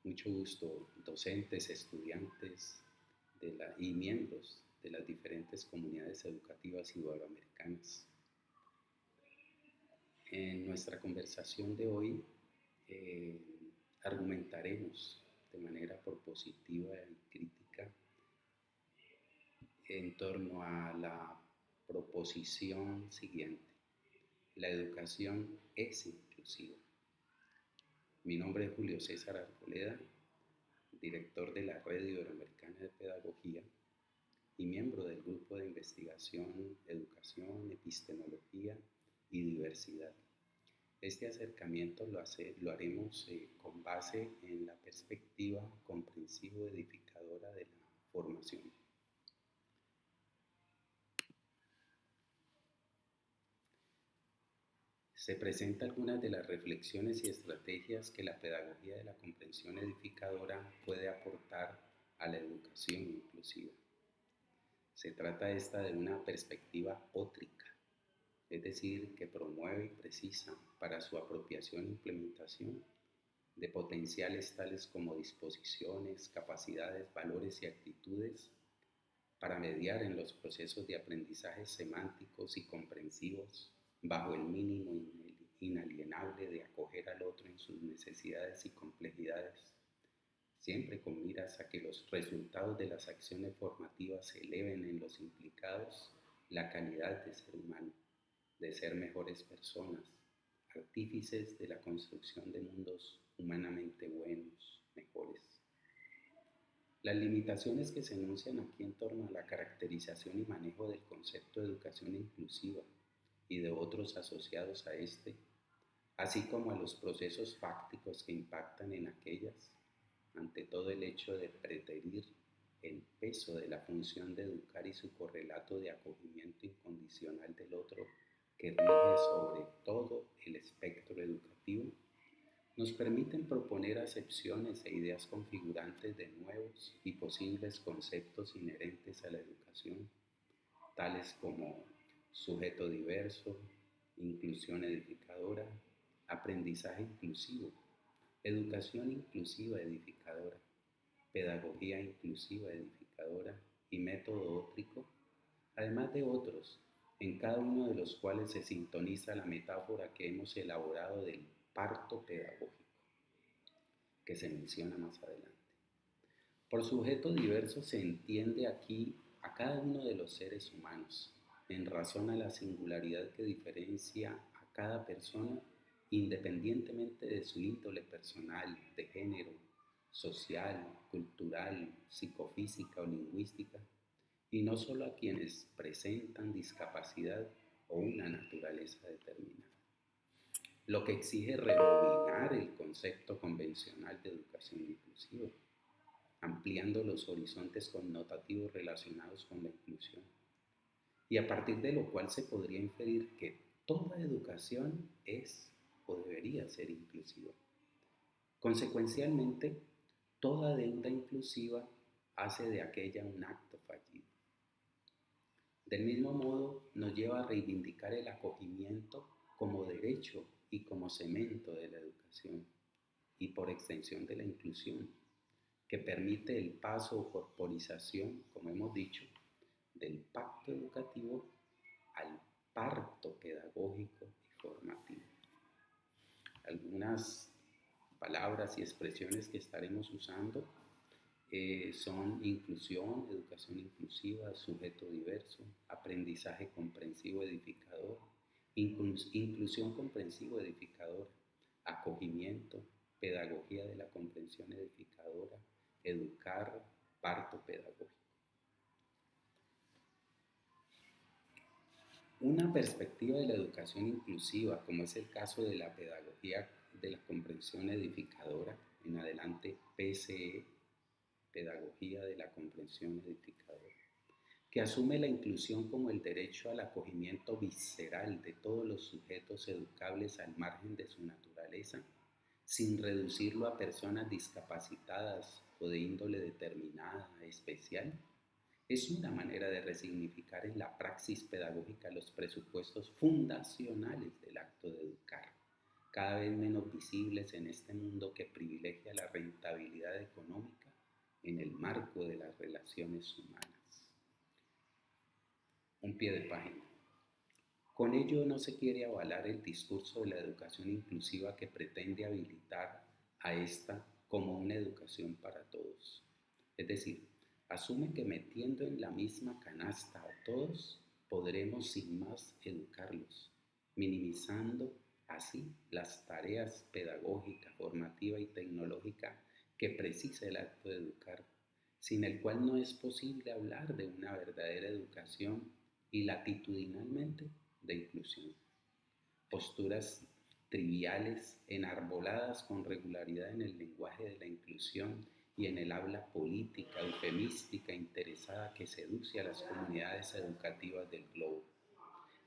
Mucho gusto, docentes, estudiantes y miembros de las diferentes comunidades educativas iberoamericanas. En nuestra conversación de hoy eh, argumentaremos de manera propositiva y crítica en torno a la proposición siguiente: la educación es inclusiva. Mi nombre es Julio César Arboleda, director de la Red Iberoamericana de Pedagogía y miembro del Grupo de Investigación, Educación, Epistemología y Diversidad. Este acercamiento lo haremos con base en la perspectiva comprensivo-edificadora de la formación. Se presentan algunas de las reflexiones y estrategias que la pedagogía de la comprensión edificadora puede aportar a la educación inclusiva. Se trata esta de una perspectiva ótrica, es decir, que promueve y precisa para su apropiación e implementación de potenciales tales como disposiciones, capacidades, valores y actitudes para mediar en los procesos de aprendizaje semánticos y comprensivos bajo el mínimo inalienable de acoger al otro en sus necesidades y complejidades, siempre con miras a que los resultados de las acciones formativas eleven en los implicados la calidad de ser humano, de ser mejores personas, artífices de la construcción de mundos humanamente buenos, mejores. Las limitaciones que se enuncian aquí en torno a la caracterización y manejo del concepto de educación inclusiva y de otros asociados a este, así como a los procesos fácticos que impactan en aquellas, ante todo el hecho de preterir el peso de la función de educar y su correlato de acogimiento incondicional del otro que rige sobre todo el espectro educativo, nos permiten proponer acepciones e ideas configurantes de nuevos y posibles conceptos inherentes a la educación, tales como sujeto diverso, inclusión edificadora, aprendizaje inclusivo, educación inclusiva edificadora, pedagogía inclusiva edificadora y método óptico, además de otros, en cada uno de los cuales se sintoniza la metáfora que hemos elaborado del parto pedagógico, que se menciona más adelante. Por sujeto diverso se entiende aquí a cada uno de los seres humanos, en razón a la singularidad que diferencia a cada persona independientemente de su índole personal, de género, social, cultural, psicofísica o lingüística, y no solo a quienes presentan discapacidad o una naturaleza determinada, lo que exige rebobinar el concepto convencional de educación inclusiva, ampliando los horizontes connotativos relacionados con la inclusión, y a partir de lo cual se podría inferir que toda educación es o debería ser inclusiva. Consecuencialmente, toda deuda inclusiva hace de aquella un acto fallido. Del mismo modo, nos lleva a reivindicar el acogimiento como derecho y como cemento de la educación, y por extensión de la inclusión, que permite el paso o corporización, como hemos dicho, del pacto educativo al parto pedagógico y formativo. Algunas palabras y expresiones que estaremos usando son inclusión, educación inclusiva, sujeto diverso, aprendizaje comprensivo edificador, inclusión comprensivo edificadora, acogimiento, pedagogía de la comprensión edificadora, educar, parto pedagógico. Una perspectiva de la educación inclusiva, como es el caso de la pedagogía de la comprensión edificadora, en adelante PCE, pedagogía de la comprensión edificadora, que asume la inclusión como el derecho al acogimiento visceral de todos los sujetos educables al margen de su naturaleza, sin reducirlo a personas discapacitadas o de índole determinada, especial, es una manera de resignificar en la praxis pedagógica los presupuestos fundacionales del acto de educar, cada vez menos visibles en este mundo que privilegia la rentabilidad económica en el marco de las relaciones humanas. Un pie de página. Con ello no se quiere avalar el discurso de la educación inclusiva que pretende habilitar a esta como una educación para todos. Es decir, asume que metiendo en la misma canasta a todos, podremos sin más educarlos, minimizando así las tareas pedagógica, formativa y tecnológica que precisa el acto de educar, sin el cual no es posible hablar de una verdadera educación y latitudinalmente de inclusión. Posturas triviales, enarboladas con regularidad en el lenguaje de la inclusión y en el habla política, eufemística, interesada que seduce a las comunidades educativas del globo.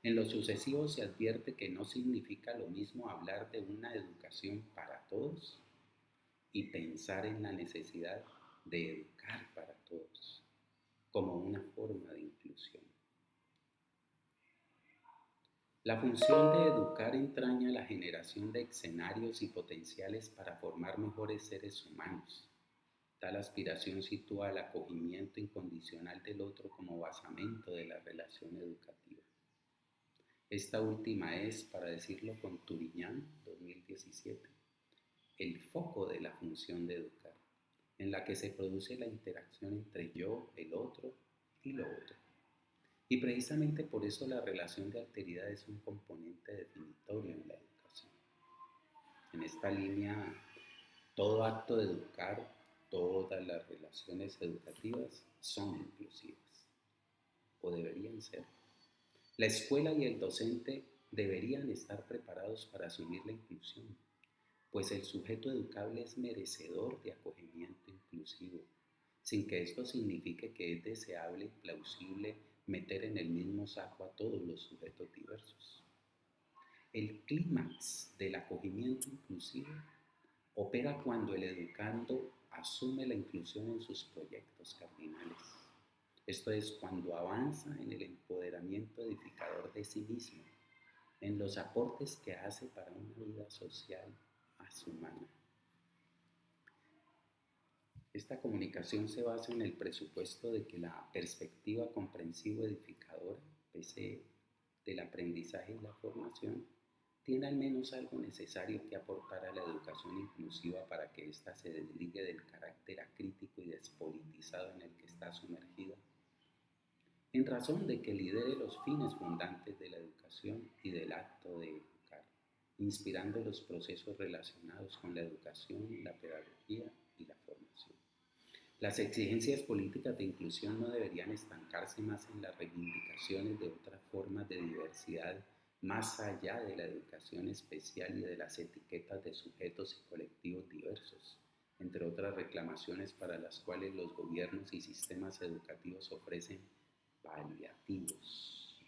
En lo sucesivo se advierte que no significa lo mismo hablar de una educación para todos y pensar en la necesidad de educar para todos como una forma de inclusión. La función de educar entraña la generación de escenarios y potenciales para formar mejores seres humanos. Tal aspiración sitúa el acogimiento incondicional del otro como basamento de la relación educativa. Esta última es, para decirlo con Turiñán, 2017, el foco de la función de educar, en la que se produce la interacción entre yo, el otro y lo otro. Y precisamente por eso la relación de alteridad es un componente definitorio en la educación. En esta línea, todo acto de educar, todas las relaciones educativas son inclusivas, o deberían ser. La escuela y el docente deberían estar preparados para asumir la inclusión, pues el sujeto educable es merecedor de acogimiento inclusivo, sin que esto signifique que es deseable y plausible meter en el mismo saco a todos los sujetos diversos. El clímax del acogimiento inclusivo opera cuando el educando asume la inclusión en sus proyectos cardinales. Esto es cuando avanza en el empoderamiento edificador de sí mismo, en los aportes que hace para una vida social más humana. Esta comunicación se basa en el presupuesto de que la perspectiva comprensiva edificadora, PCE, del aprendizaje y la formación, tiene al menos algo necesario que aportar a la educación inclusiva para que ésta se desligue del carácter acrítico y despolitizado en el que está sumergida, en razón de que lidere los fines fundantes de la educación y del acto de educar, inspirando los procesos relacionados con la educación, la pedagogía y la formación. Las exigencias políticas de inclusión no deberían estancarse más en las reivindicaciones de otras formas de diversidad más allá de la educación especial y de las etiquetas de sujetos y colectivos diversos, entre otras reclamaciones para las cuales los gobiernos y sistemas educativos ofrecen paliativos,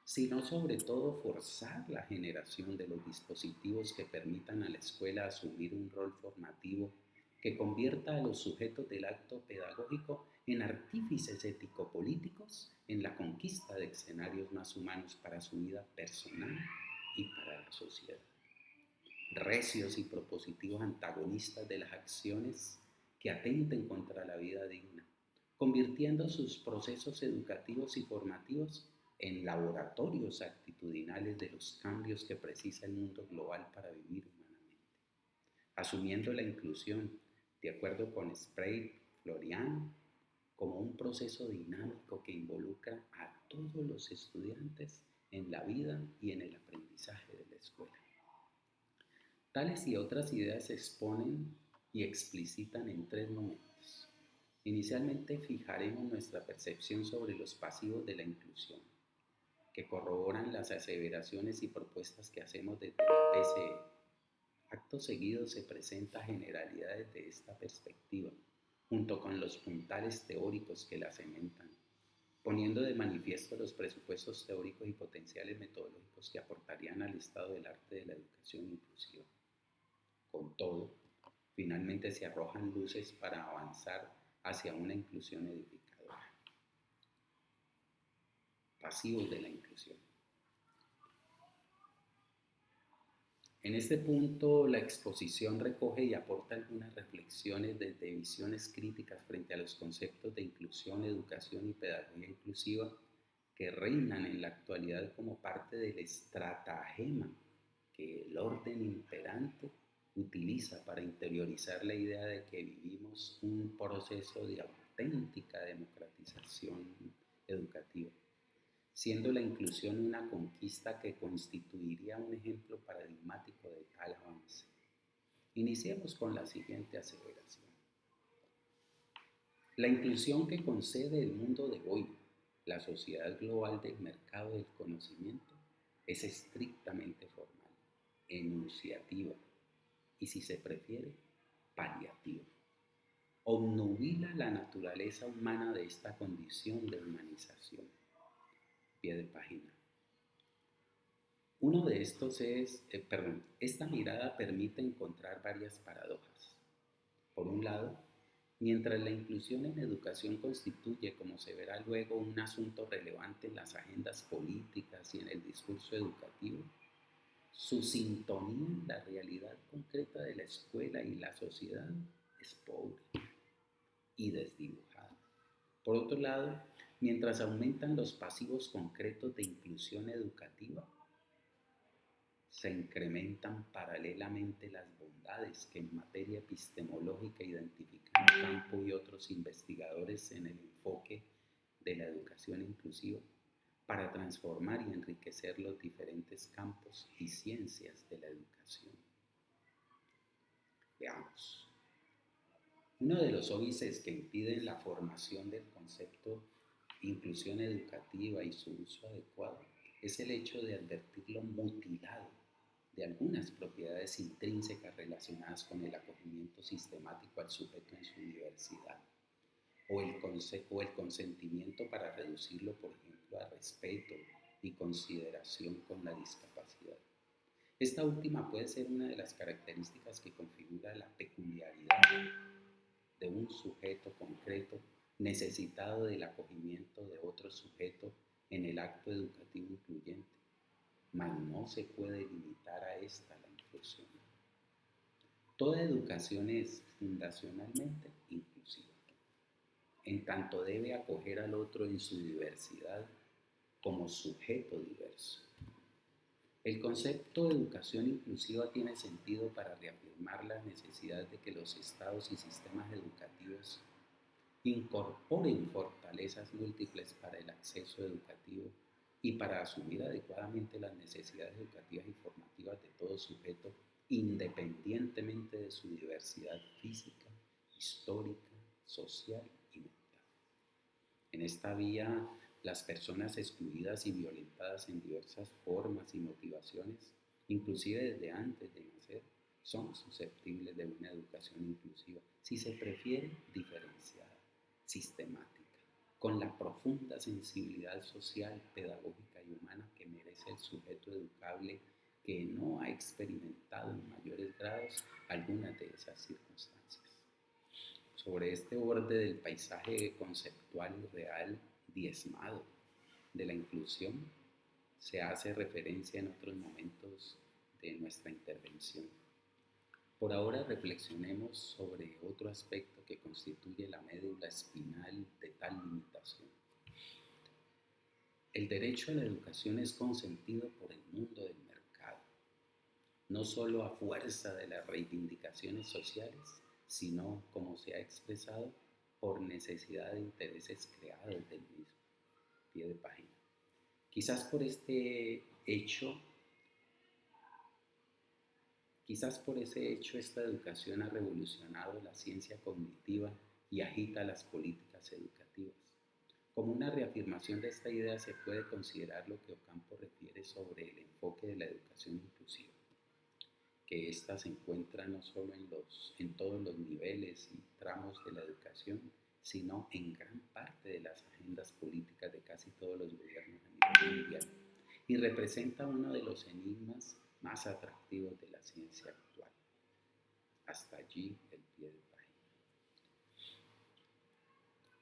sino sobre todo forzar la generación de los dispositivos que permitan a la escuela asumir un rol formativo que convierta a los sujetos del acto pedagógico en artífices ético-políticos en la conquista de escenarios más humanos para su vida personal y para la sociedad. Recios y propositivos antagonistas de las acciones que atenten contra la vida digna, convirtiendo sus procesos educativos y formativos en laboratorios actitudinales de los cambios que precisa el mundo global para vivir humanamente. Asumiendo la inclusión, de acuerdo con Sprague-Florian, como un proceso dinámico que involucra a todos los estudiantes en la vida y en el aprendizaje de la escuela. Tales y otras ideas se exponen y explicitan en 3 momentos. Inicialmente fijaremos nuestra percepción sobre los pasivos de la inclusión, que corroboran las aseveraciones y propuestas que hacemos desde la PCE. Acto seguido se presenta generalidades de esta perspectiva, junto con los puntales teóricos que la cementan, poniendo de manifiesto los presupuestos teóricos y potenciales metodológicos que aportarían al estado del arte de la educación inclusiva. Con todo, finalmente se arrojan luces para avanzar hacia una inclusión edificadora. Pasivos de la inclusión. En este punto, la exposición recoge y aporta algunas reflexiones desde visiones críticas frente a los conceptos de inclusión, educación y pedagogía inclusiva que reinan en la actualidad como parte del estratagema que el orden imperante utiliza para interiorizar la idea de que vivimos un proceso de auténtica democratización educativa, siendo la inclusión una conquista que constituiría un ejemplo paradigmático de tal avance. Iniciemos con la siguiente aseveración. La inclusión que concede el mundo de hoy, la sociedad global del mercado del conocimiento, es estrictamente formal, enunciativa y, si se prefiere, paliativa. Obnubila la naturaleza humana de esta condición de humanización. Pie de página. Uno de estos esta mirada permite encontrar varias paradojas. Por un lado, mientras la inclusión en educación constituye, como se verá luego, un asunto relevante en las agendas políticas y en el discurso educativo, su sintonía en la realidad concreta de la escuela y la sociedad es pobre y desdibujada. Por otro lado, mientras aumentan los pasivos concretos de inclusión educativa, se incrementan paralelamente las bondades que en materia epistemológica identifican Campo y otros investigadores en el enfoque de la educación inclusiva para transformar y enriquecer los diferentes campos y ciencias de la educación. Veamos. Uno de los óbices que impiden la formación del concepto inclusión educativa y su uso adecuado es el hecho de advertirlo mutilado de algunas propiedades intrínsecas relacionadas con el acogimiento sistemático al sujeto en su diversidad, o el consentimiento para reducirlo, por ejemplo, a respeto y consideración con la discapacidad. Esta última puede ser una de las características que configura la peculiaridad de un sujeto concreto necesitado del acogimiento de otro sujeto en el acto educativo incluyente, mas no se puede limitar a esta la inclusión. Toda educación es fundacionalmente inclusiva, en tanto debe acoger al otro en su diversidad como sujeto diverso. El concepto de educación inclusiva tiene sentido para reafirmar la necesidad de que los estados y sistemas educativos incorporen fortalezas múltiples para el acceso educativo y para asumir adecuadamente las necesidades educativas y formativas de todo sujeto, independientemente de su diversidad física, histórica, social y mental. En esta vía, las personas excluidas y violentadas en diversas formas y motivaciones, inclusive desde antes de nacer, son susceptibles de una educación inclusiva, si se prefiere diferenciada, sistemática, con la profunda sensibilidad social, pedagógica y humana que merece el sujeto educable que no ha experimentado en mayores grados algunas de esas circunstancias. Sobre este borde del paisaje conceptual y real diezmado de la inclusión se hace referencia en otros momentos de nuestra intervención. Por ahora reflexionemos sobre otro aspecto que constituye la médula espinal de tal limitación. El derecho a la educación es consentido por el mundo del mercado, no solo a fuerza de las reivindicaciones sociales, sino, como se ha expresado, por necesidad de intereses creados del mismo. Pie de página. Quizás por ese hecho esta educación ha revolucionado la ciencia cognitiva y agita las políticas educativas. Como una reafirmación de esta idea se puede considerar lo que Ocampo refiere sobre el enfoque de la educación inclusiva, que ésta se encuentra no solo en todos los niveles y tramos de la educación, sino en gran parte de las agendas políticas de casi todos los gobiernos a nivel mundial, y representa uno de los enigmas más atractivos de la ciencia actual. Hasta allí el pie de página.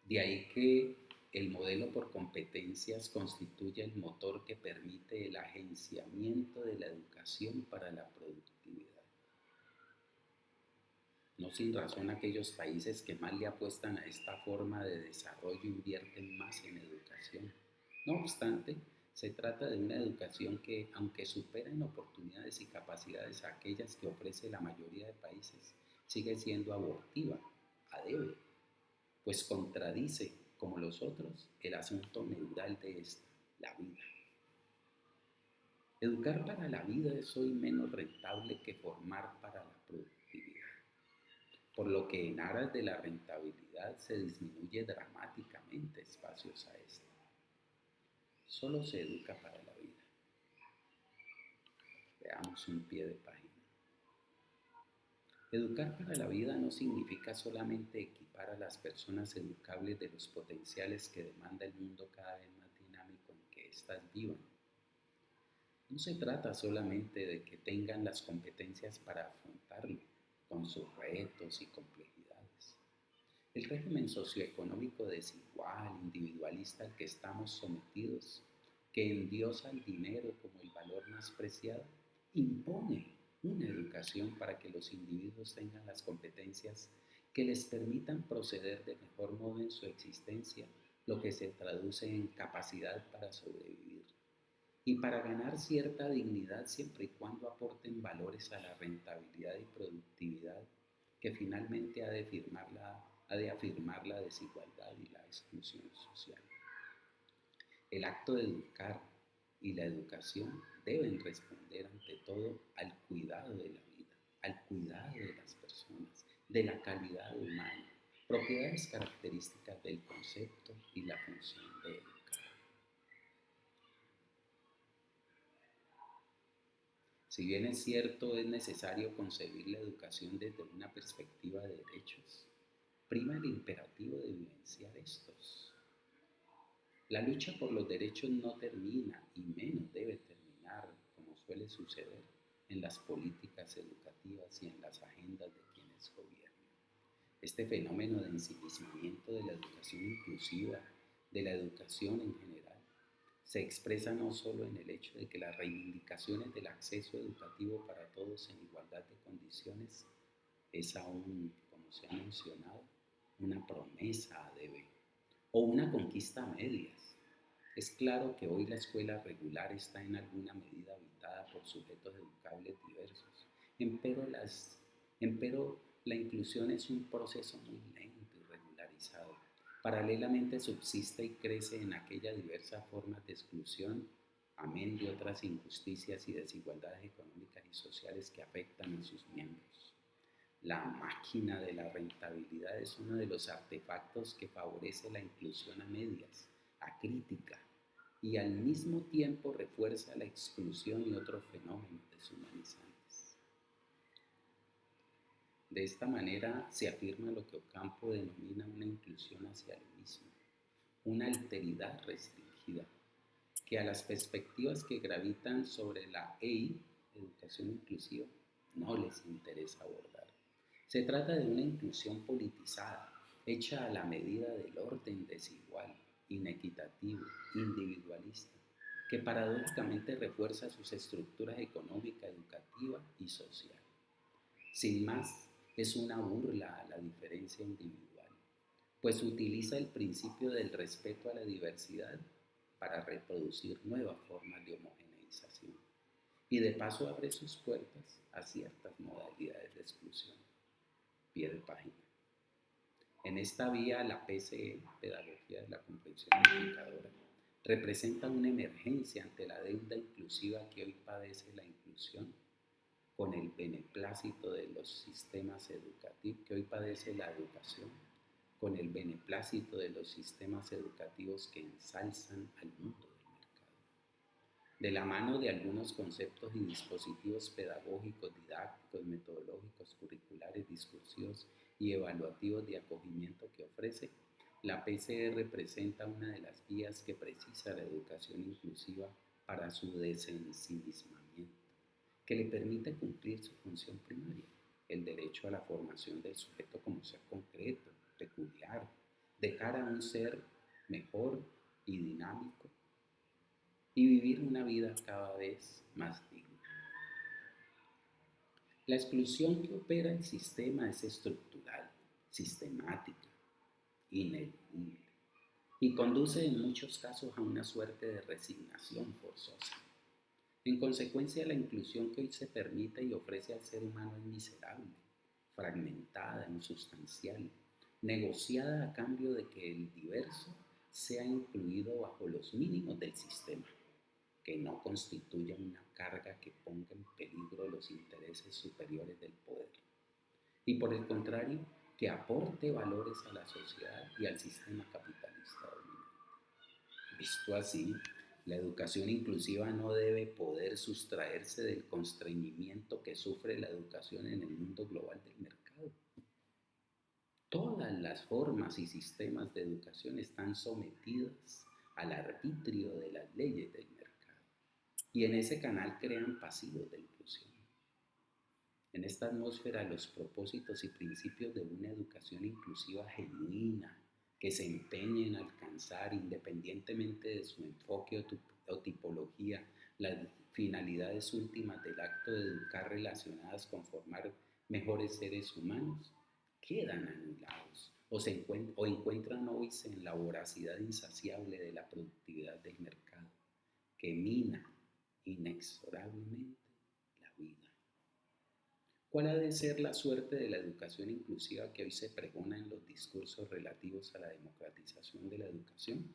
De ahí que el modelo por competencias constituye el motor que permite el agenciamiento de la educación para la productividad. No sin razón aquellos países que más le apuestan a esta forma de desarrollo invierten más en educación. No obstante, se trata de una educación que, aunque supera en oportunidades y capacidades a aquellas que ofrece la mayoría de países, sigue siendo abortiva, adebe, pues contradice, como los otros, el asunto neural de esta, la vida. Educar para la vida es hoy menos rentable que formar para la productividad, por lo que en aras de la rentabilidad se disminuye dramáticamente espacios a esta. Solo se educa para la vida. Veamos un pie de página. Educar para la vida no significa solamente equipar a las personas educables de los potenciales que demanda el mundo cada vez más dinámico en que éstas vivan. No se trata solamente de que tengan las competencias para afrontarlo, con sus retos y complejidades. El régimen socioeconómico desigual, individualista al que estamos sometidos, que endiosa el dinero como el valor más preciado, impone una educación para que los individuos tengan las competencias que les permitan proceder de mejor modo en su existencia, lo que se traduce en capacidad para sobrevivir y para ganar cierta dignidad siempre y cuando aporten valores a la rentabilidad y productividad que finalmente ha de afirmar la desigualdad y la exclusión social. El acto de educar y la educación deben responder ante todo al cuidado de la vida, al cuidado de las personas, de la calidad humana, propiedades características del concepto y la función de educar. Si bien es cierto, es necesario concebir la educación desde una perspectiva de derechos, prima el imperativo de vivenciar estos. La lucha por los derechos no termina y menos debe terminar, como suele suceder, en las políticas educativas y en las agendas de quienes gobiernan. Este fenómeno de ensimismamiento de la educación inclusiva, de la educación en general, se expresa no solo en el hecho de que las reivindicaciones del acceso educativo para todos en igualdad de condiciones es aún, como se ha mencionado, una promesa a deber o una conquista a medias. Es claro que hoy la escuela regular está en alguna medida habitada por sujetos educables diversos, empero la inclusión es un proceso muy lento y regularizado. Paralelamente subsiste y crece en aquellas diversas formas de exclusión, amén de otras injusticias y desigualdades económicas y sociales que afectan a sus miembros. La máquina de la rentabilidad es uno de los artefactos que favorece la inclusión a medias, acrítica, y al mismo tiempo refuerza la exclusión y otros fenómenos deshumanizantes. De esta manera se afirma lo que Ocampo denomina una inclusión hacia lo mismo, una alteridad restringida, que a las perspectivas que gravitan sobre la EI, educación inclusiva, no les interesa abordar. Se trata de una inclusión politizada, hecha a la medida del orden desigual, inequitativo, individualista, que paradójicamente refuerza sus estructuras económica, educativa y social. Sin más, es una burla a la diferencia individual, pues utiliza el principio del respeto a la diversidad para reproducir nuevas formas de homogeneización y de paso abre sus puertas a ciertas modalidades de exclusión. Pie de página. En esta vía, la PCE, Pedagogía de la Comprensión Unificadora, representa una emergencia ante la deuda inclusiva que hoy padece la inclusión con el beneplácito de los sistemas educativos, que hoy padece la educación, con el beneplácito de los sistemas educativos que ensalzan al mundo del mercado. De la mano de algunos conceptos y dispositivos pedagógicos, didácticos, metodológicos, curriculares, discursivos y evaluativos de acogimiento que ofrece, la PCE representa una de las vías que precisa la educación inclusiva para su desensimismamiento, que le permite cumplir su función primaria, el derecho a la formación del sujeto como ser concreto, peculiar, de cara a un ser mejor y dinámico y vivir una vida cada vez más digna. La exclusión que opera el sistema es estructural, sistemática, ineludible y conduce en muchos casos a una suerte de resignación forzosa. En consecuencia, la inclusión que hoy se permite y ofrece al ser humano es miserable, fragmentada, insustancial, negociada a cambio de que el diverso sea incluido bajo los mínimos del sistema, que no constituya una carga que ponga en peligro los intereses superiores del poder, y por el contrario, que aporte valores a la sociedad y al sistema capitalista dominante. Visto así, la educación inclusiva no debe poder sustraerse del constreñimiento que sufre la educación en el mundo global del mercado. Todas las formas y sistemas de educación están sometidas al arbitrio de las leyes del mercado y en ese canal crean pasivos de inclusión. En esta atmósfera, los propósitos y principios de una educación inclusiva genuina, que se empeñe en alcanzar, independientemente de su enfoque o tipología, las finalidades últimas del acto de educar relacionadas con formar mejores seres humanos, quedan anulados o encuentran óbice en la voracidad insaciable de la productividad del mercado, que mina inexorablemente la vida. ¿Cuál ha de ser la suerte de la educación inclusiva que hoy se pregona en los discursos relativos a la democratización de la educación?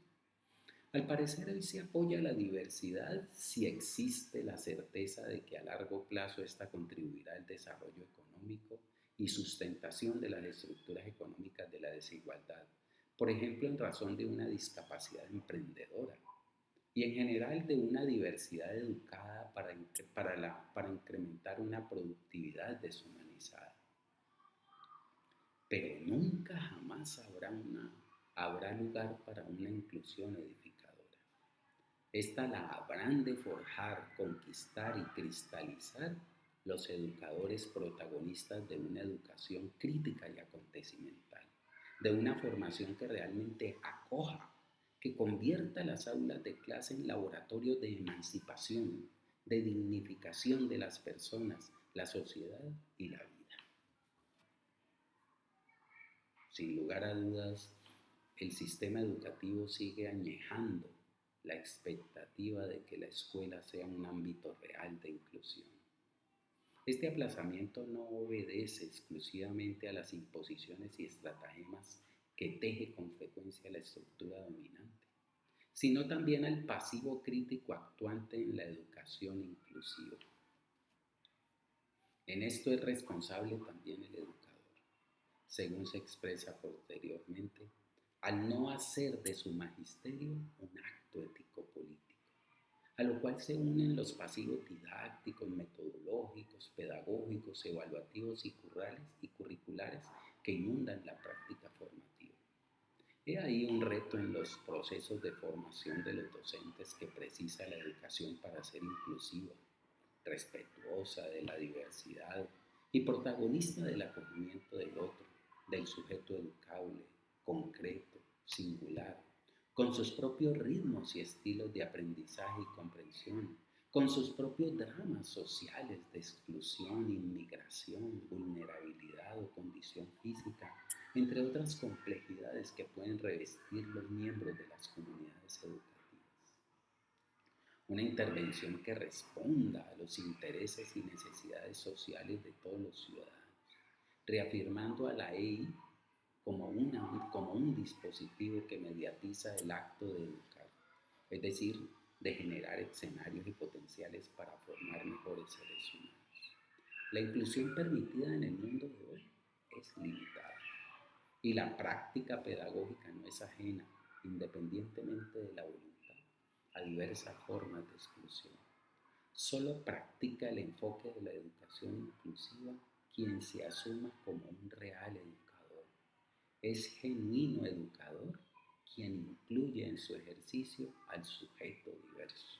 Al parecer hoy se apoya la diversidad si existe la certeza de que a largo plazo esta contribuirá al desarrollo económico y sustentación de las estructuras económicas de la desigualdad, por ejemplo en razón de una discapacidad emprendedora y en general de una diversidad educada para incrementar una productividad deshumanizada. Pero nunca jamás habrá lugar para una inclusión edificadora. Esta la habrán de forjar, conquistar y cristalizar los educadores protagonistas de una educación crítica y acontecimental, de una formación que realmente acoja, que convierta las aulas de clase en laboratorios de emancipación, de dignificación de las personas, la sociedad y la vida. Sin lugar a dudas, el sistema educativo sigue añejando la expectativa de que la escuela sea un ámbito real de inclusión. Este aplazamiento no obedece exclusivamente a las imposiciones y estratagemas que teje con frecuencia la estructura dominante, sino también al pasivo crítico actuante en la educación inclusiva. En esto es responsable también el educador, según se expresa posteriormente, al no hacer de su magisterio un acto ético-político, a lo cual se unen los pasivos didácticos, metodológicos, pedagógicos, evaluativos y curriculares que inundan la práctica formativa. He ahí un reto en los procesos de formación de los docentes que precisa la educación para ser inclusiva, respetuosa de la diversidad y protagonista del acogimiento del otro, del sujeto educable, concreto, singular, con sus propios ritmos y estilos de aprendizaje y comprensión, con sus propios dramas sociales de exclusión, inmigración, vulnerabilidad o condición física, entre otras complejidades que pueden revestir los miembros de las comunidades educativas. Una intervención que responda a los intereses y necesidades sociales de todos los ciudadanos, reafirmando a la EI como un dispositivo que mediatiza el acto de educar, es decir, de generar escenarios y potenciales para formar mejores seres humanos. La inclusión permitida en el mundo de hoy es limitada y la práctica pedagógica no es ajena, independientemente de la voluntad, a diversas formas de exclusión. Solo practica el enfoque de la educación inclusiva quien se asuma como un real educador. Es genuino educador quien incluye en su ejercicio al sujeto diverso.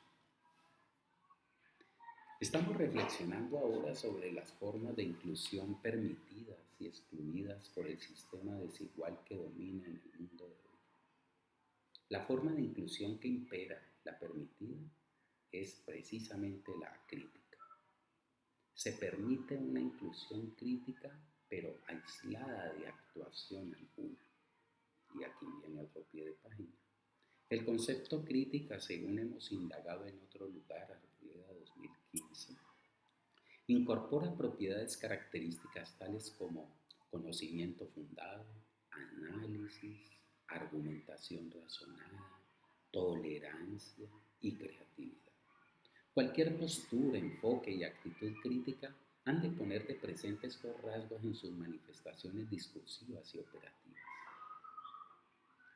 Estamos reflexionando ahora sobre las formas de inclusión permitidas y excluidas por el sistema desigual que domina en el mundo de hoy. La forma de inclusión que impera, la permitida, es precisamente la crítica. Se permite una inclusión crítica, pero aislada de actuación alguna. Y aquí viene otro pie de página. El concepto crítica, según hemos indagado en otro lugar, Arboleda 2015, incorpora propiedades características tales como conocimiento fundado, análisis, argumentación razonada, tolerancia y creatividad. Cualquier postura, enfoque y actitud crítica han de poner de presente estos rasgos en sus manifestaciones discursivas y operativas.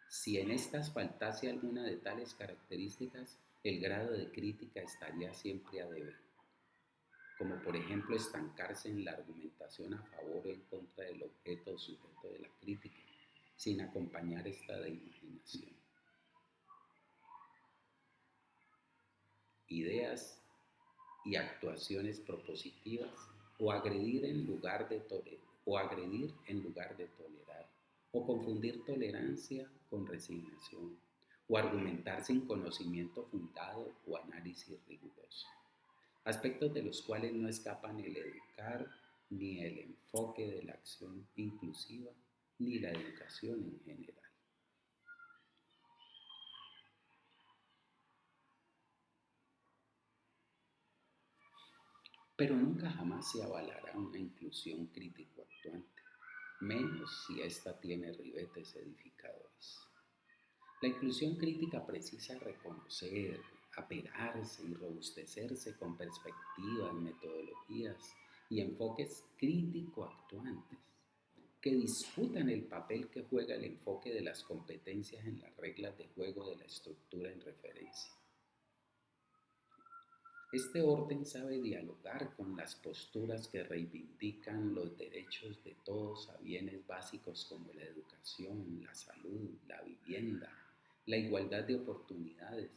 Si en estas faltase alguna de tales características, el grado de crítica estaría siempre a deber, como por ejemplo estancarse en la argumentación a favor o en contra del objeto o sujeto de la crítica, sin acompañar esta de imaginación. Ideas y actuaciones propositivas o agredir en lugar de tolerar, o confundir tolerancia con resignación, o argumentar sin conocimiento fundado o análisis riguroso. Aspectos de los cuales no escapan el educar, ni el enfoque de la acción inclusiva, ni la educación en general. Pero nunca jamás se avalará una inclusión crítico-actuante, menos si ésta tiene ribetes edificadores. La inclusión crítica precisa reconocer, aperarse y robustecerse con perspectivas, metodologías y enfoques crítico-actuantes que disputan el papel que juega el enfoque de las competencias en las reglas de juego de la estructura en referencia. Este orden sabe dialogar con las posturas que reivindican los derechos de todos a bienes básicos como la educación, la salud, la vivienda, la igualdad de oportunidades,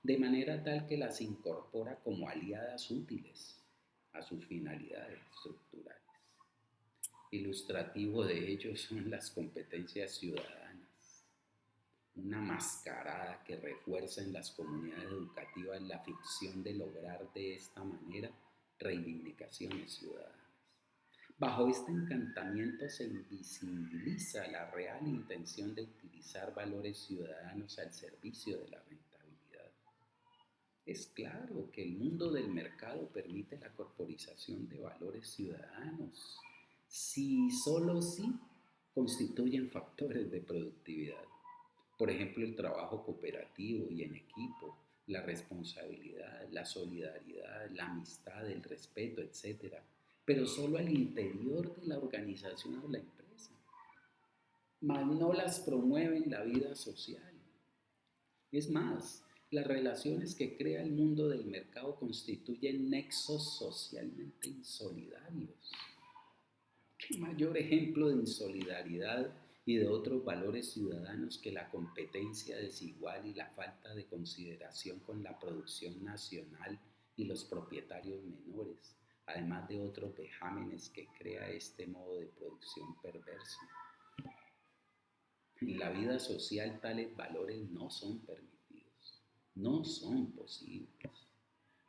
de manera tal que las incorpora como aliadas útiles a sus finalidades estructurales. Ilustrativo de ello son las competencias ciudadanas, una mascarada que refuerza en las comunidades educativas la ficción de lograr de esta manera reivindicaciones ciudadanas. Bajo este encantamiento se invisibiliza la real intención de utilizar valores ciudadanos al servicio de la rentabilidad. Es claro que el mundo del mercado permite la corporización de valores ciudadanos, si solo si constituyen factores de productividad. Por ejemplo, el trabajo cooperativo y en equipo, la responsabilidad, la solidaridad, la amistad, el respeto, etc. Pero solo al interior de la organización o la empresa. Mas no las promueve en la vida social. Es más, las relaciones que crea el mundo del mercado constituyen nexos socialmente insolidarios. ¿Qué mayor ejemplo de insolidaridad y de otros valores ciudadanos que la competencia desigual y la falta de consideración con la producción nacional y los propietarios menores, además de otros vejámenes que crea este modo de producción perverso? En la vida social tales valores no son permitidos, no son posibles.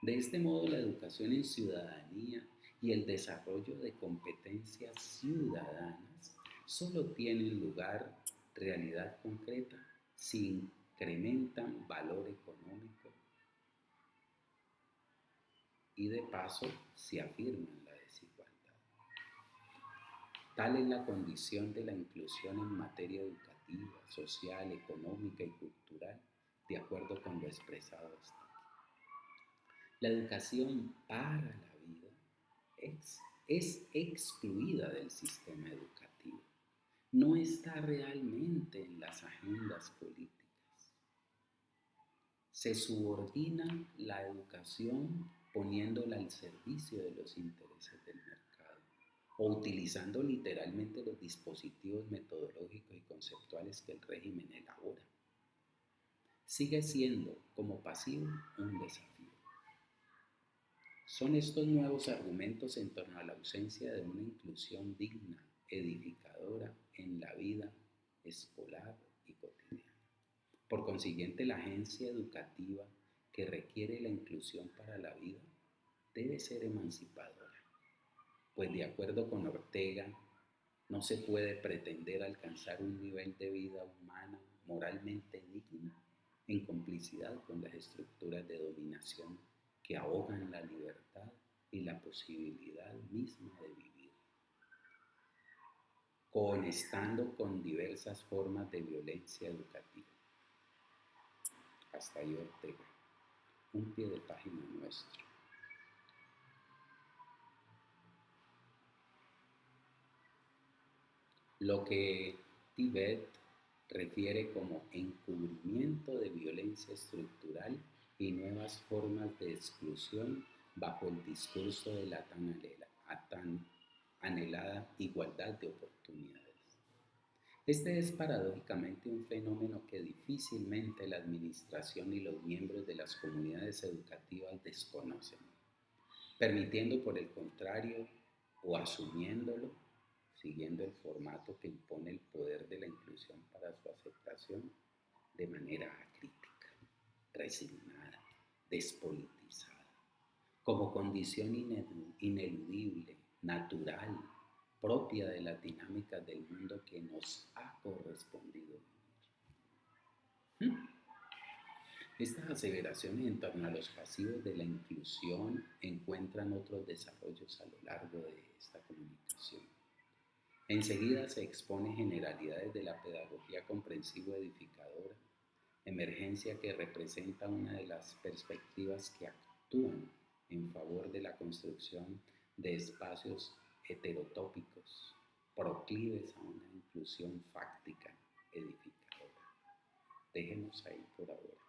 De este modo, la educación en ciudadanía y el desarrollo de competencias ciudadanas solo tienen lugar realidad concreta si incrementan valor económico y de paso si afirman la desigualdad. Tal es la condición de la inclusión en materia educativa, social, económica y cultural, de acuerdo con lo expresado hasta aquí. La educación para la vida es excluida del sistema educativo. No está realmente en las agendas políticas. Se subordina la educación poniéndola al servicio de los intereses del mercado o utilizando literalmente los dispositivos metodológicos y conceptuales que el régimen elabora. Sigue siendo, como pasivo, un desafío. Son estos nuevos argumentos en torno a la ausencia de una inclusión digna, edificadora en la vida escolar y cotidiana. Por consiguiente, la agencia educativa que requiere la inclusión para la vida debe ser emancipadora, pues de acuerdo con Ortega, no se puede pretender alcanzar un nivel de vida humana moralmente digno en complicidad con las estructuras de dominación que ahogan la libertad y la posibilidad misma de vivir, conestando con diversas formas de violencia educativa. Hasta ahí Ortega, un pie de página nuestro. Lo que Tibet refiere como encubrimiento de violencia estructural y nuevas formas de exclusión bajo el discurso de la tan anhelada igualdad de oportunidades. Este es paradójicamente un fenómeno que difícilmente la administración y los miembros de las comunidades educativas desconocen, permitiendo por el contrario o asumiéndolo, siguiendo el formato que impone el poder de la inclusión para su aceptación de manera acrítica, resignada, despolitizada, como condición ineludible, natural, propia de las dinámicas del mundo que nos ha correspondido vivir. Estas aseveraciones en torno a los pasivos de la inclusión encuentran otros desarrollos a lo largo de esta comunicación. Enseguida se expone generalidades de la pedagogía comprensiva edificadora, emergencia que representa una de las perspectivas que actúan en favor de la construcción de espacios heterotópicos, proclives a una inclusión fáctica edificadora. Dejemos ahí por ahora.